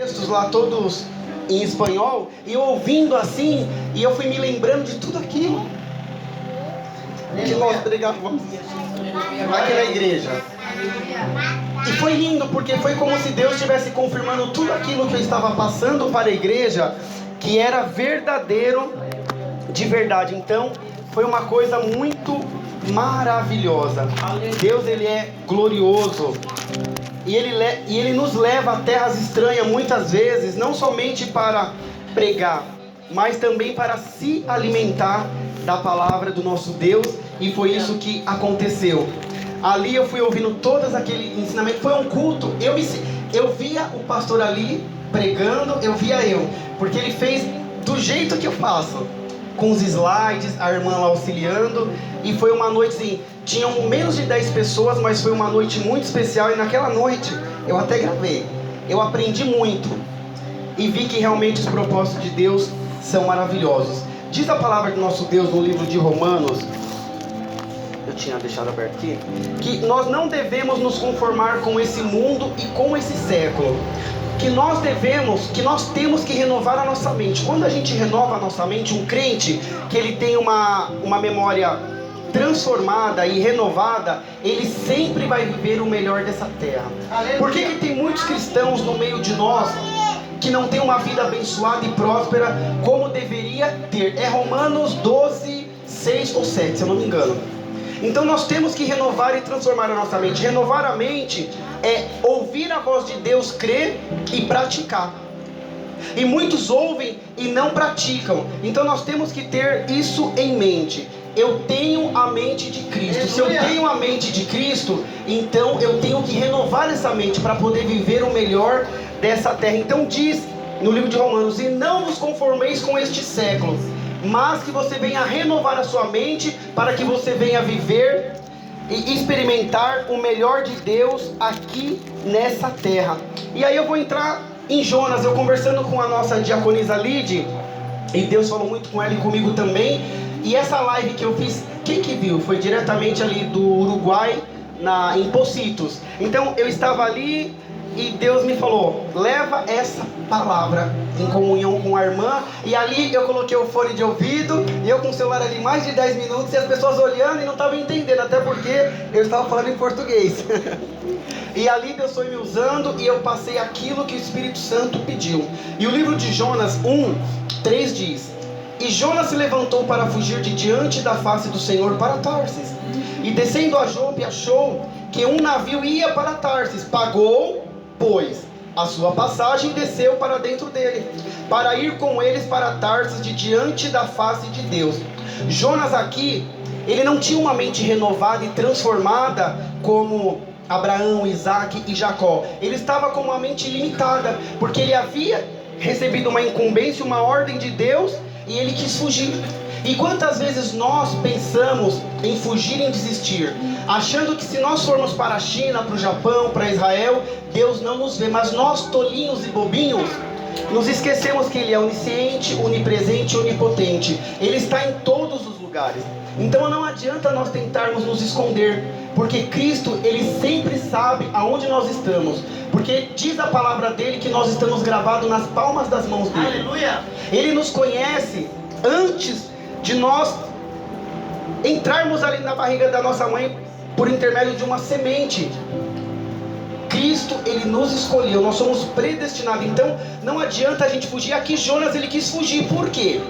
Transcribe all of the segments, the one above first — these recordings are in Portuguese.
textos lá todos em espanhol, e eu ouvindo assim, e eu fui me lembrando de tudo aquilo que nós pregávamos aqui na igreja. E foi lindo, porque foi como se Deus estivesse confirmando tudo aquilo que eu estava passando para a igreja, que era verdadeiro de verdade. Então foi uma coisa muito maravilhosa. Deus, ele é glorioso. E ele nos leva a terras estranhas muitas vezes, não somente para pregar, mas também para se alimentar da palavra do nosso Deus. E foi isso que aconteceu. Ali eu fui ouvindo todos aquele ensinamento. Foi um culto. Eu via o pastor ali pregando, eu via eu, porque ele fez do jeito que eu faço, com os slides, a irmã lá auxiliando. E foi uma noite assim, tinham menos de 10 pessoas, mas foi uma noite muito especial. E naquela noite eu até gravei. Eu aprendi muito e vi que realmente os propósitos de Deus são maravilhosos. Diz a palavra do nosso Deus no livro de Romanos, eu tinha deixado aberto aqui, que nós não devemos nos conformar com esse mundo e com esse século, que nós temos que renovar a nossa mente. Quando a gente renova a nossa mente, um crente que ele tem uma memória transformada e renovada, ele sempre vai viver o melhor dessa terra. Por que tem muitos cristãos no meio de nós que não tem uma vida abençoada e próspera como deveria ter? É Romanos 12, 6 ou 7, se eu não me engano. Então nós temos que renovar e transformar a nossa mente. Renovar a mente é ouvir a voz de Deus, crer e praticar. E muitos ouvem e não praticam. Então nós temos que ter isso em mente. Eu tenho a mente de Cristo. Se eu tenho a mente de Cristo, então eu tenho que renovar essa mente para poder viver o melhor dessa terra. Então diz no livro de Romanos: e não vos conformeis com este século, mas que você venha renovar a sua mente, para que você venha viver e experimentar o melhor de Deus aqui nessa terra. E aí eu vou entrar em Jonas. Eu conversando com a nossa diaconisa Lide, e Deus falou muito com ela e comigo também. E essa live que eu fiz, quem que viu? Foi diretamente ali do Uruguai, em Pocitos. Então eu estava ali e Deus me falou: leva essa palavra em comunhão com a irmã. E ali eu coloquei o fone de ouvido, e eu com o celular ali mais de 10 minutos, e as pessoas olhando e não estavam entendendo, até porque eu estava falando em português. E ali Deus foi me usando, e eu passei aquilo que o Espírito Santo pediu. E o livro de Jonas 1:3 diz: e Jonas se levantou para fugir de diante da face do Senhor para Tarsis. E descendo a Jope, achou que um navio ia para Tarsis. Pagou, pois, a sua passagem e desceu para dentro dele, para ir com eles para Tarsis, de diante da face de Deus. Jonas aqui, ele não tinha uma mente renovada e transformada como Abraão, Isaac e Jacó. Ele estava com uma mente limitada, porque ele havia recebido uma incumbência, uma ordem de Deus, e ele quis fugir. E quantas vezes nós pensamos em fugir, em desistir, achando que se nós formos para a China, para o Japão, para Israel, Deus não nos vê. Mas nós, tolinhos e bobinhos, nos esquecemos que Ele é onisciente, onipresente e onipotente. Ele está em todos os lugares. Então não adianta nós tentarmos nos esconder, porque Cristo, Ele sempre sabe aonde nós estamos, porque diz a palavra dele que nós estamos gravados nas palmas das mãos dele. Aleluia! Ele nos conhece antes de nós entrarmos ali na barriga da nossa mãe, por intermédio de uma semente. Cristo, Ele nos escolheu, nós somos predestinados. Então não adianta a gente fugir. Aqui Jonas, ele quis fugir. Por quê?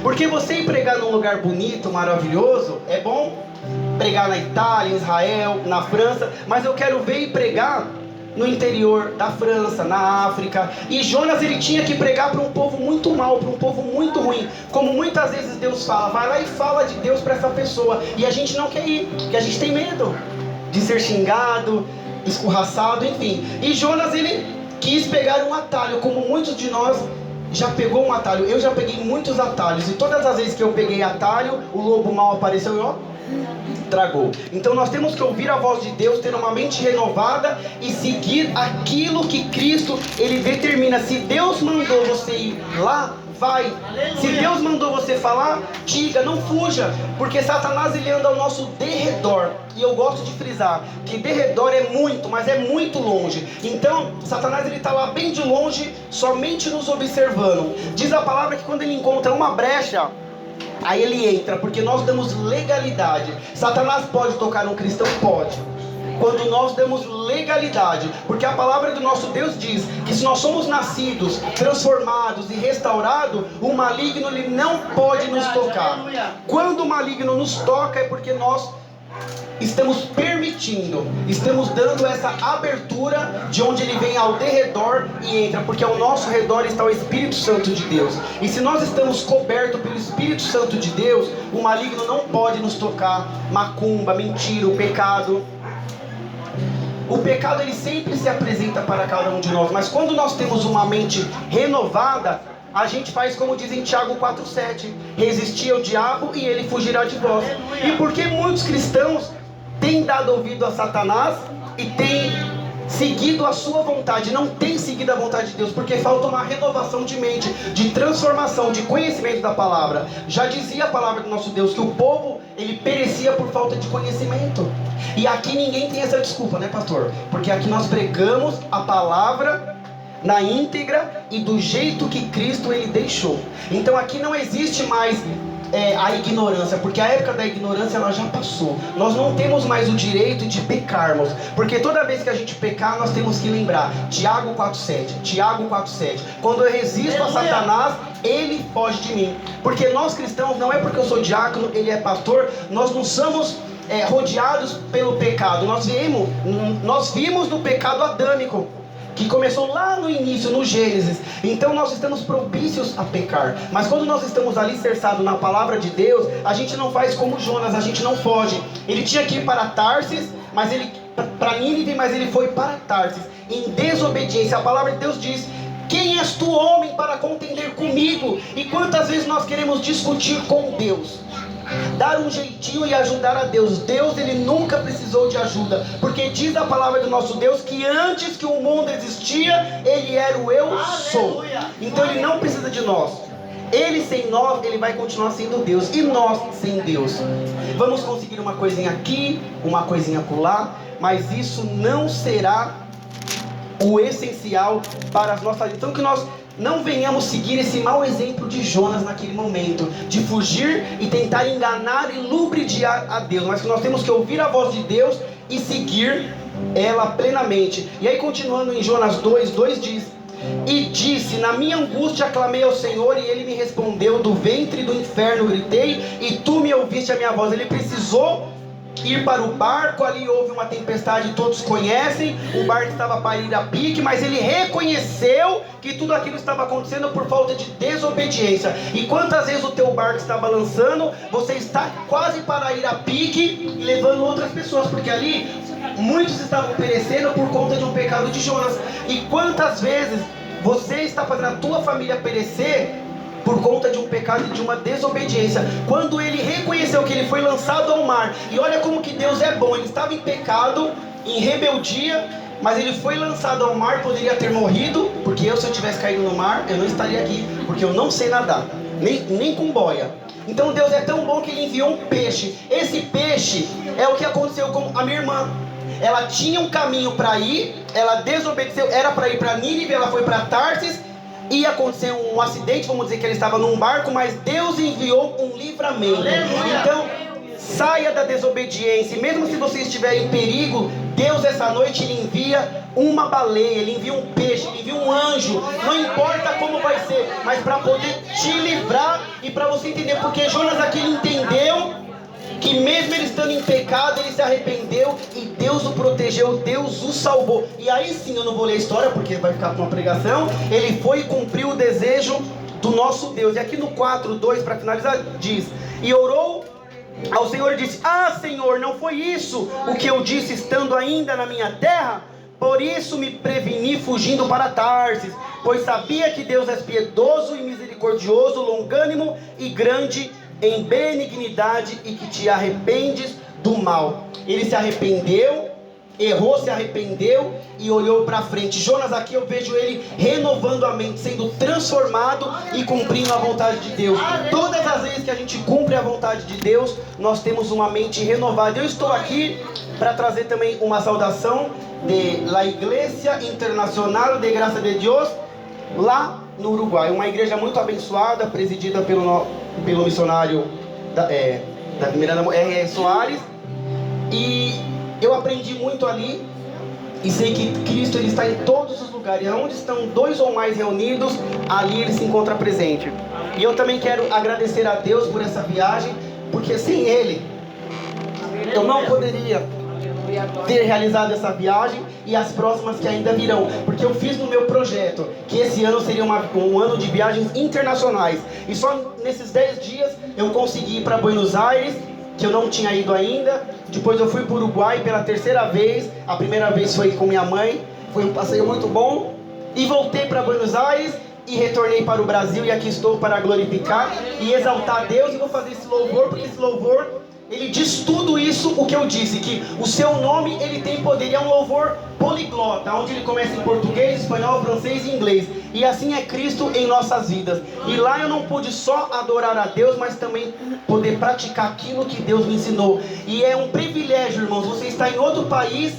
Porque você ir pregar num lugar bonito, maravilhoso, é bom. Pregar na Itália, em Israel, na França, mas eu quero ver e pregar no interior da França, na África. E Jonas, ele tinha que pregar para um povo muito mau, para um povo muito ruim. Como muitas vezes Deus fala: vai lá e fala de Deus para essa pessoa, e a gente não quer ir, porque a gente tem medo de ser xingado, escorraçado, enfim. E Jonas, ele quis pegar um atalho, como muitos de nós já pegou um atalho. Eu já peguei muitos atalhos, e todas as vezes que eu peguei atalho, o lobo mau apareceu e ó, tragou. Então nós temos que ouvir a voz de Deus, ter uma mente renovada e seguir aquilo que Cristo, Ele determina. Se Deus mandou você ir lá, vai. Aleluia. Se Deus mandou você falar, diga, não fuja, porque Satanás ele anda ao nosso derredor. E eu gosto de frisar que derredor é muito, mas é muito longe. Então, Satanás ele está lá bem de longe, somente nos observando. Diz a palavra que quando ele encontra uma brecha, aí ele entra, porque nós damos legalidade. Satanás pode tocar um cristão? Pode. Quando nós damos legalidade, porque a palavra do nosso Deus diz que se nós somos nascidos, transformados e restaurados, o maligno ele não pode nos tocar. Quando o maligno nos toca é porque nós estamos permitindo, estamos dando essa abertura de onde ele vem ao derredor e entra, porque ao nosso redor está o Espírito Santo de Deus. E se nós estamos cobertos pelo Espírito Santo de Deus, o maligno não pode nos tocar. Macumba, mentira, o pecado. O pecado ele sempre se apresenta para cada um de nós, mas quando nós temos uma mente renovada, a gente faz como diz em Tiago 4,7: resistir ao diabo e ele fugirá de vós. E por que muitos cristãos têm dado ouvido a Satanás e têm seguido a sua vontade, não têm seguido a vontade de Deus? Porque falta uma renovação de mente, de transformação, de conhecimento da palavra. Já dizia a palavra do nosso Deus que o povo ele perecia por falta de conhecimento. E aqui ninguém tem essa desculpa, né, pastor? Porque aqui nós pregamos a palavra na íntegra e do jeito que Cristo ele deixou. Então aqui não existe mais a ignorância, porque a época da ignorância ela já passou. Nós não temos mais o direito de pecarmos, porque toda vez que a gente pecar nós temos que lembrar Tiago 4,7. Quando eu resisto a Satanás, ele foge de mim. Porque nós cristãos, não é porque eu sou diácono, ele é pastor, nós não somos rodeados pelo pecado. Nós vimos no pecado adâmico, que começou lá no início, no Gênesis. Então nós estamos propícios a pecar. Mas quando nós estamos alicerçados na palavra de Deus, a gente não faz como Jonas, a gente não foge. Ele tinha que ir para Tarsis, para Nínive, mas ele foi para Tarsis em desobediência. A palavra de Deus diz: quem és tu, homem, para contender comigo? E quantas vezes nós queremos discutir com Deus, dar um jeitinho e ajudar a Deus? Deus ele nunca precisou de ajuda, porque diz a palavra do nosso Deus que antes que o mundo existia, ele era o eu sou. Então ele não precisa de nós. Ele sem nós, ele vai continuar sendo Deus, e nós sem Deus. Vamos conseguir uma coisinha aqui, uma coisinha acolá, mas isso não será o essencial para as nossas vidas. Então que nós não venhamos seguir esse mau exemplo de Jonas naquele momento, de fugir e tentar enganar e lubridiar a Deus, mas que nós temos que ouvir a voz de Deus e seguir ela plenamente. E aí continuando em Jonas 2:2 diz: e disse, na minha angústia clamei ao Senhor e ele me respondeu, do ventre do inferno gritei e tu me ouviste a minha voz. Ele precisou ir para o barco, ali houve uma tempestade, todos conhecem, o barco estava para ir a pique, mas ele reconheceu que tudo aquilo estava acontecendo por falta de desobediência. E quantas vezes o teu barco está balançando, você está quase para ir a pique e levando outras pessoas, porque ali muitos estavam perecendo por conta de um pecado de Jonas. E quantas vezes você está fazendo a tua família perecer por conta de um pecado e de uma desobediência? Quando ele reconheceu que ele foi lançado ao mar, e olha como que Deus é bom, ele estava em pecado, em rebeldia, mas ele foi lançado ao mar, poderia ter morrido, porque se eu tivesse caído no mar, eu não estaria aqui, porque eu não sei nadar, nem com boia. Então Deus é tão bom que ele enviou um peixe. Esse peixe é o que aconteceu com a minha irmã. Ela tinha um caminho para ir, ela desobedeceu, era para ir para Nínive, ela foi para Tarsis, ia acontecer um acidente, vamos dizer que ele estava num barco, mas Deus enviou um livramento. Aleluia. Então, saia da desobediência. E mesmo se você estiver em perigo, Deus essa noite ele envia uma baleia, ele envia um peixe, ele envia um anjo. Não importa como vai ser, mas para poder te livrar e para você entender. Porque Jonas aqui entendeu que mesmo ele estando em pecado, ele se arrependeu e Deus o protegeu, Deus o salvou. E aí sim, eu não vou ler a história porque vai ficar com uma pregação. Ele foi e cumpriu o desejo do nosso Deus. E aqui no 4:2, para finalizar, diz: e orou ao Senhor e disse: ah, Senhor, não foi isso o que eu disse estando ainda na minha terra? Por isso me preveni fugindo para Tarsis, pois sabia que Deus é piedoso e misericordioso, longânimo e grande em benignidade, e que te arrependes do mal. Ele se arrependeu, errou, se arrependeu e olhou para frente. Jonas aqui eu vejo ele renovando a mente, sendo transformado e cumprindo a vontade de Deus. Todas as vezes que a gente cumpre a vontade de Deus, nós temos uma mente renovada. Eu estou aqui para trazer também uma saudação de la Iglesia Internacional de Graça de Deus, lá no Uruguai. Uma igreja muito abençoada, presidida pelo missionário da Miranda R. Soares. E eu aprendi muito ali. E sei que Cristo ele está em todos os lugares. Onde estão dois ou mais reunidos, ali ele se encontra presente. E eu também quero agradecer a Deus por essa viagem, porque sem Ele eu não poderia ter realizado essa viagem e as próximas que ainda virão, porque eu fiz no meu projeto que esse ano seria um ano de viagens internacionais, e só nesses 10 dias eu consegui ir para Buenos Aires, que eu não tinha ido ainda. Depois eu fui para o Uruguai pela 3ª vez. A primeira vez foi com minha mãe, foi um passeio muito bom, e voltei para Buenos Aires e retornei para o Brasil, e aqui estou para glorificar e exaltar a Deus. E vou fazer esse louvor, porque esse louvor ele diz tudo isso o que eu disse, que o seu nome ele tem poder. E é um louvor poliglota, onde ele começa em português, espanhol, francês e inglês. E assim é Cristo em nossas vidas. E lá eu não pude só adorar a Deus, mas também poder praticar aquilo que Deus me ensinou. E é um privilégio, irmãos, você estar em outro país,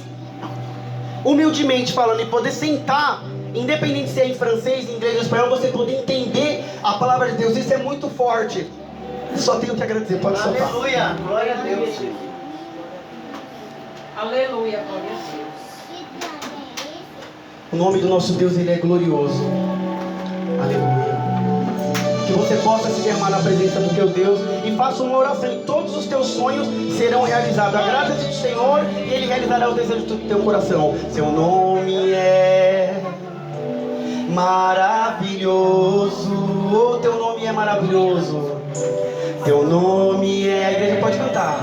humildemente falando, e poder sentar, independente se é em francês, inglês ou espanhol, você poder entender a palavra de Deus. Isso é muito forte. Só tenho que agradecer, pode soltar. Aleluia, glória a Deus. Aleluia, glória a Deus. O nome do nosso Deus, ele é glorioso. Aleluia. Que você possa se derramar na presença do teu Deus e faça uma oração, e todos os teus sonhos serão realizados. Agrada-te do Senhor e Ele realizará os desejos do teu coração. Seu nome é maravilhoso. Oh, teu nome é maravilhoso. Teu nome é... A igreja pode cantar.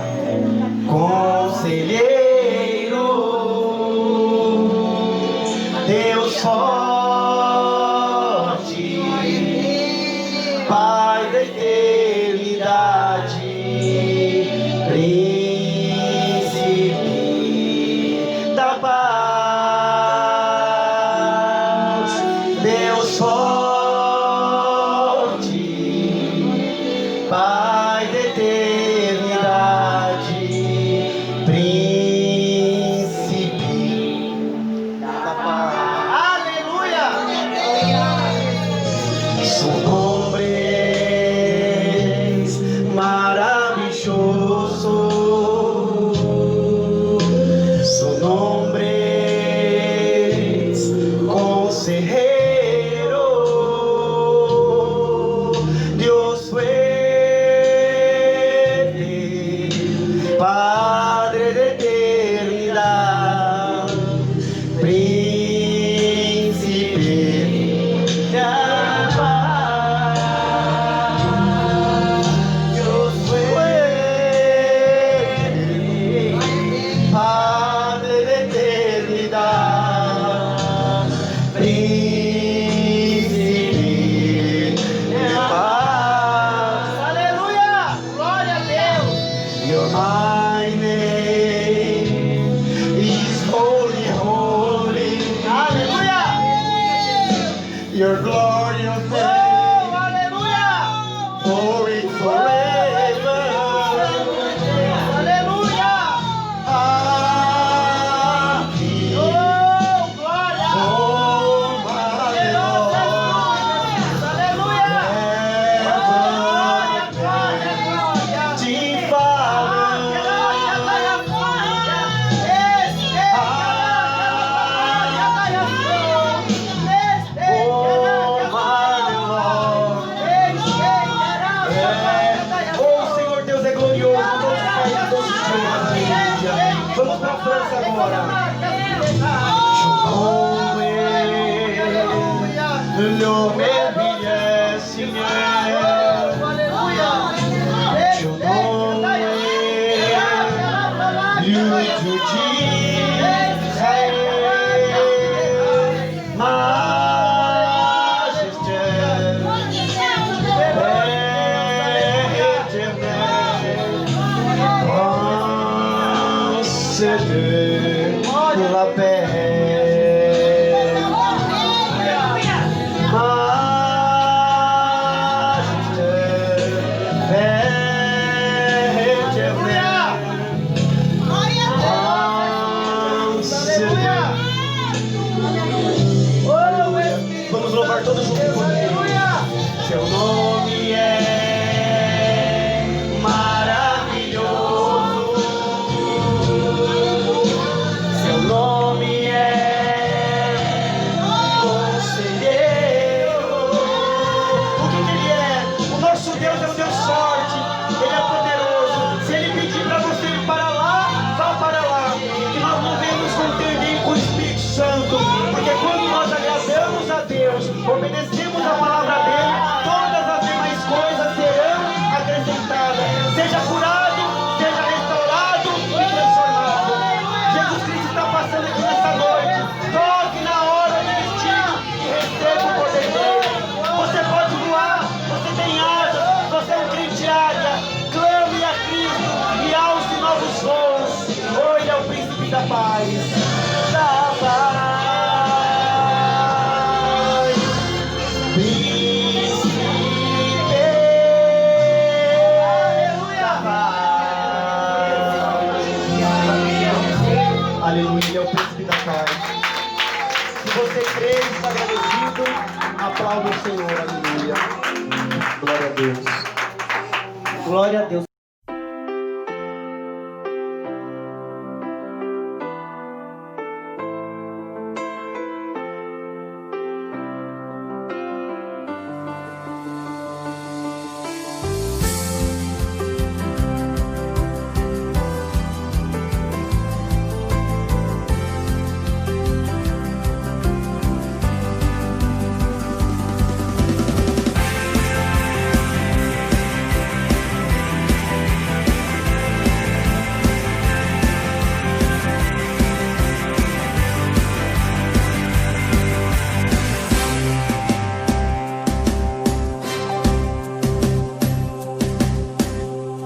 Conselheiro, Deus forte, Pai da eternidade, Príncipe da paz, Deus forte, Pai da eternidade, Príncipe da paz. Aleluia! Su nombre es maravilloso. Su nombre es consejero, Dios fuerte, Padre de eternidad, Príncipe de paz, Dios fuerte, Padre de eternidad, Príncipe de paz. Aleluia! Glória a Deus! Your name is holy, holy. Aleluia! Your glorious name. Oh, aleluia! Glory forever. Aleluia! Aqui. Oh, glória! Oh, my Lord. Aleluia! Glória, glória, glória. Te falo. Oh, Senhor Deus é glorioso. Vamos para a França agora. Le merveilleux Seigneur. Ton nom est lieu de majesté, éternel, cantando junto comigo. Seu nome é maravilhoso. Seu nome é conselheiro. O que ele é? O nosso Deus é um Deus forte. Ele é poderoso. Se ele pedir para você ir para lá, vá para lá. Que nós não venhamos contender com o Espírito Santo. Porque quando nós agradamos a Deus, obedecemos a palavra dele, todas as demais coisas serão acrescentadas. Seja curado, seja restaurado e transformado. Jesus Cristo está passando aqui nessa noite. Toque na hora do destino e receba o poder dele. Você pode voar, você tem asas, você é um crente águia. Clame a Cristo e alce novos voos. Oh, ele é o príncipe da paz. Da paz. Aleluia, ele é o príncipe da paz. Se você crê e está agradecido, aplauda o Senhor, aleluia. Glória a Deus. Glória a Deus.